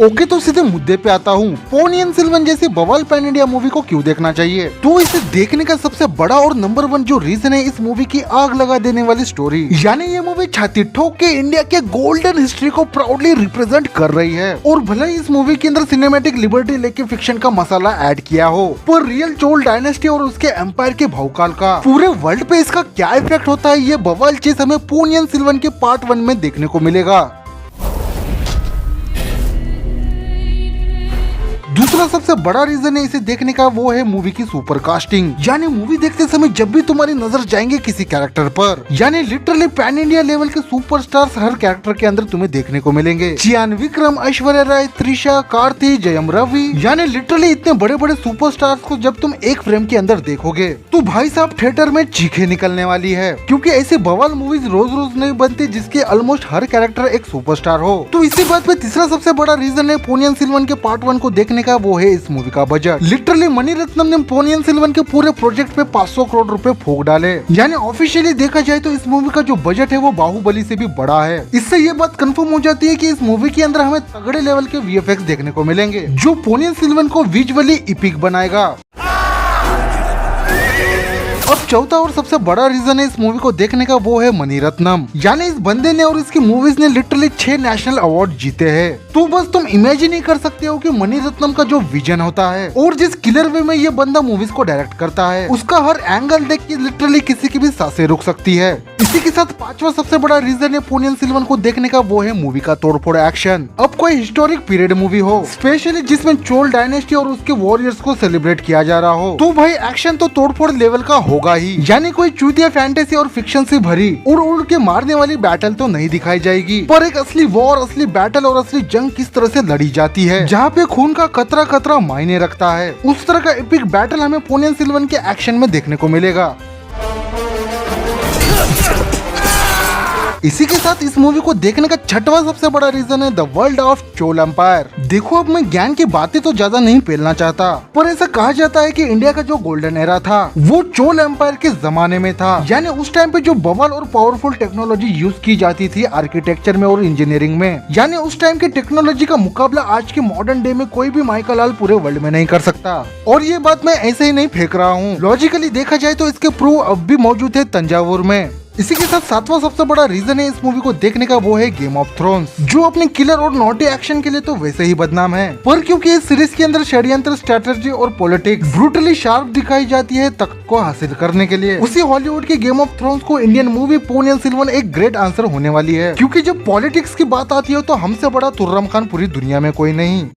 Okay, तो सीधे मुद्दे पे आता हूँ। पोनियन सेल्वन जैसी बवाल पैन इंडिया मूवी को क्यों देखना चाहिए? तो इसे देखने का सबसे बड़ा और नंबर 1 जो रीजन है इस मूवी की आग लगा देने वाली स्टोरी। यानी ये मूवी छाती ठोक के इंडिया के गोल्डन हिस्ट्री को प्राउडली रिप्रेजेंट कर रही है। और भले ही इस मूवी के अंदर सिनेमैटिक लिबर्टी लेके फिक्शन का मसाला ऐड किया हो, पर रियल चोल डायनेस्टी और उसके एम्पायर के भौकाल का पूरे वर्ल्ड पे इसका क्या इफेक्ट होता है, ये बवाल चीज हमें पोनियन सेल्वन के पार्ट 1 में देखने को मिलेगा। दूसरा सबसे बड़ा रीजन है इसे देखने का, वो है मूवी की सुपर कास्टिंग। यानी मूवी देखते समय जब भी तुम्हारी नजर जाएंगे किसी कैरेक्टर पर, यानी लिटरली पैन इंडिया लेवल के सुपरस्टार्स हर कैरेक्टर के अंदर तुम्हें देखने को मिलेंगे। चियान विक्रम, ऐश्वर्या राय, त्रिशा, कार्ति, जयम रवि, यानी लिटरली इतने बड़े बड़े सुपरस्टार्स को जब तुम एक फ्रेम के अंदर देखोगे तो भाई साहब थिएटर में चीखें निकलने वाली है, क्योंकि ऐसे बवाल मूवीज रोज रोज नहीं बनती जिसके ऑलमोस्ट हर कैरेक्टर एक सुपरस्टार हो। तो इसी बात पे तीसरा सबसे बड़ा रीजन है पोनियन सेल्वन के पार्ट 1 को देखने का, वो है इस मूवी का बजट। लिटरली मणिरत्नम ने पोनियन सेल्वन के पूरे प्रोजेक्ट पे 500 करोड़ रुपए फूंक डाले। यानी ऑफिशियली देखा जाए तो इस मूवी का जो बजट है वो बाहुबली से भी बड़ा है। इससे ये बात कंफर्म हो जाती है कि इस मूवी के अंदर हमें तगड़े लेवल के वीएफएक्स देखने को मिलेंगे, जो पोनियन सेल्वन को विजुअली इपिक बनाएगा। अब चौथा और सबसे बड़ा रीजन है इस मूवी को देखने का, वो है मणिरत्नम। यानी इस बंदे ने और इसकी मूवीज ने लिटरली 6 नेशनल अवार्ड जीते हैं। तो बस तुम इमेजिन ही कर सकते हो कि मणिरत्नम का जो विजन होता है और जिस किलर वे में ये बंदा मूवीज को डायरेक्ट करता है, उसका हर एंगल देख के लिटरली किसी की भी सांसें रुक सकती है। इसी के साथ पांचवा सबसे बड़ा रीजन है पोनियन सेल्वन को देखने का, वो है मूवी का तोड़फोड़ एक्शन। अब कोई हिस्टोरिक पीरियड मूवी हो, स्पेशली जिसमें चोल डायनेस्टी और उसके वॉरियर्स को सेलिब्रेट किया जा रहा हो, तो भाई एक्शन तो तोड़फोड़ लेवल का होगा ही। यानी कोई चूतिया फैंटेसी और फिक्शन से भरी उड़ के मारने वाली बैटल तो नहीं दिखाई जाएगी, पर एक असली वॉर, असली बैटल और असली जंग किस तरह से लड़ी जाती है, जहाँ पे खून का कतरा कतरा मायने रखता है, उस तरह का एपिक बैटल हमें पोनियन सेल्वन के एक्शन में देखने को मिलेगा। इसी के साथ इस मूवी को देखने का छठवां सबसे बड़ा रीजन है the world of Chola empire. देखो, अब मैं ज्ञान की बातें तो ज्यादा नहीं फैलना चाहता, पर ऐसा कहा जाता है कि इंडिया का जो गोल्डन एरा था वो चोल एम्पायर के जमाने में था। यानी उस टाइम पे जो बवाल और पावरफुल टेक्नोलॉजी यूज की जाती थी आर्किटेक्चर में और इंजीनियरिंग में, यानी उस टाइम की टेक्नोलॉजी का मुकाबला आज के मॉडर्न डे में कोई भी माइकल लाल पूरे वर्ल्ड में नहीं कर सकता। और ये बात मैं ऐसे ही नहीं फेंक रहा हूँ, लॉजिकली देखा जाए तो इसके प्रूफ अब भी मौजूद है तंजावुर में। इसी के साथ सातवां सबसे बड़ा रीजन है इस मूवी को देखने का, वो है गेम ऑफ थ्रोन्स, जो अपने किलर और नॉटी एक्शन के लिए तो वैसे ही बदनाम है, पर क्योंकि इस सीरीज के अंदर षड्यंत्र, स्ट्रेटजी और पॉलिटिक्स ब्रूटली शार्प दिखाई जाती है तख्त को हासिल करने के लिए, उसी हॉलीवुड के गेम ऑफ थ्रोन्स को इंडियन मूवी पोनियन सेल्वन एक ग्रेट आंसर होने वाली है। क्योंकि जब पॉलिटिक्स की बात आती है तो हमसे बड़ा तुर्रम खान पूरी दुनिया में कोई नहीं।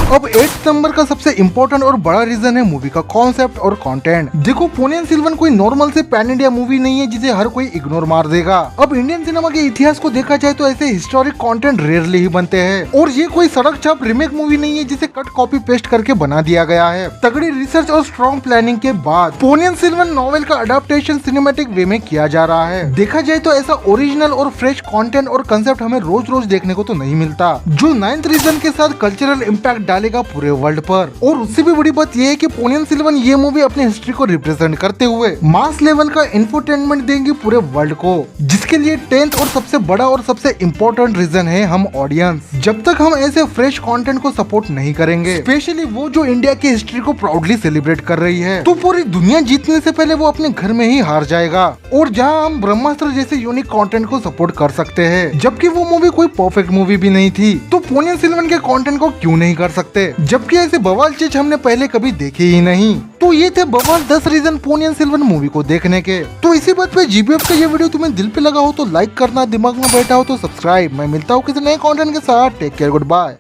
अब 8 नंबर का सबसे इम्पोर्टेंट और बड़ा रीजन है मूवी का कॉन्सेप्ट और कंटेंट। देखो, पोनियन सेल्वन कोई नॉर्मल से पैन इंडिया मूवी नहीं है जिसे हर कोई इग्नोर मार देगा। अब इंडियन सिनेमा के इतिहास को देखा जाए तो ऐसे हिस्टोरिक कंटेंट रेयरली ही बनते हैं, और ये कोई सड़क छाप रिमेक मूवी नहीं है जिसे कट कॉपी पेस्ट करके बना दिया गया है। तगड़ी रिसर्च और स्ट्रॉन्ग प्लानिंग के बाद पोनियन सेल्वन नॉवेल का अडेप्टेशन सिनेमैटिक वे में किया जा रहा है। देखा जाए तो ऐसा ओरिजिनल और फ्रेश कंटेंट और कंसेप्ट हमें रोज रोज देखने को तो नहीं मिलता, जो 9th रीजन के साथ कल्चरल इम्पैक्ट डालेगा पूरे वर्ल्ड पर। और उससे भी बड़ी बात यह है कि पोनियन सेल्वन ये मूवी अपनी हिस्ट्री को रिप्रेजेंट करते हुए मास लेवल का इंफोटेनमेंट देंगी पूरे वर्ल्ड को, जिसके लिए 10th और सबसे बड़ा और सबसे इम्पोर्टेंट रीजन है हम ऑडियंस। जब तक हम ऐसे फ्रेश कंटेंट को सपोर्ट नहीं करेंगे, स्पेशली वो जो इंडिया की हिस्ट्री को प्राउडली सेलिब्रेट कर रही है, तो पूरी दुनिया जीतने से पहले वो अपने घर में ही हार जाएगा। और जहाँ हम ब्रह्मास्त्र जैसे यूनिक कंटेंट को सपोर्ट कर सकते हैं, जबकि वो मूवी कोई परफेक्ट मूवी भी नहीं थी, तो पोनियन सेल्वन के कंटेंट को क्यों नहीं कर सकते, जबकि ऐसे बवाल चीज हमने पहले कभी देखे ही नहीं। तो ये थे बवाल 10 रीजन पोनियन सेल्वन मूवी को देखने के। तो इसी बात पे जीबीएफ का ये वीडियो तुम्हें दिल पे लगा हो तो लाइक करना, दिमाग में बैठा हो तो सब्सक्राइब। मैं मिलता हूँ किसी नए कंटेंट के साथ। Take care, good bye.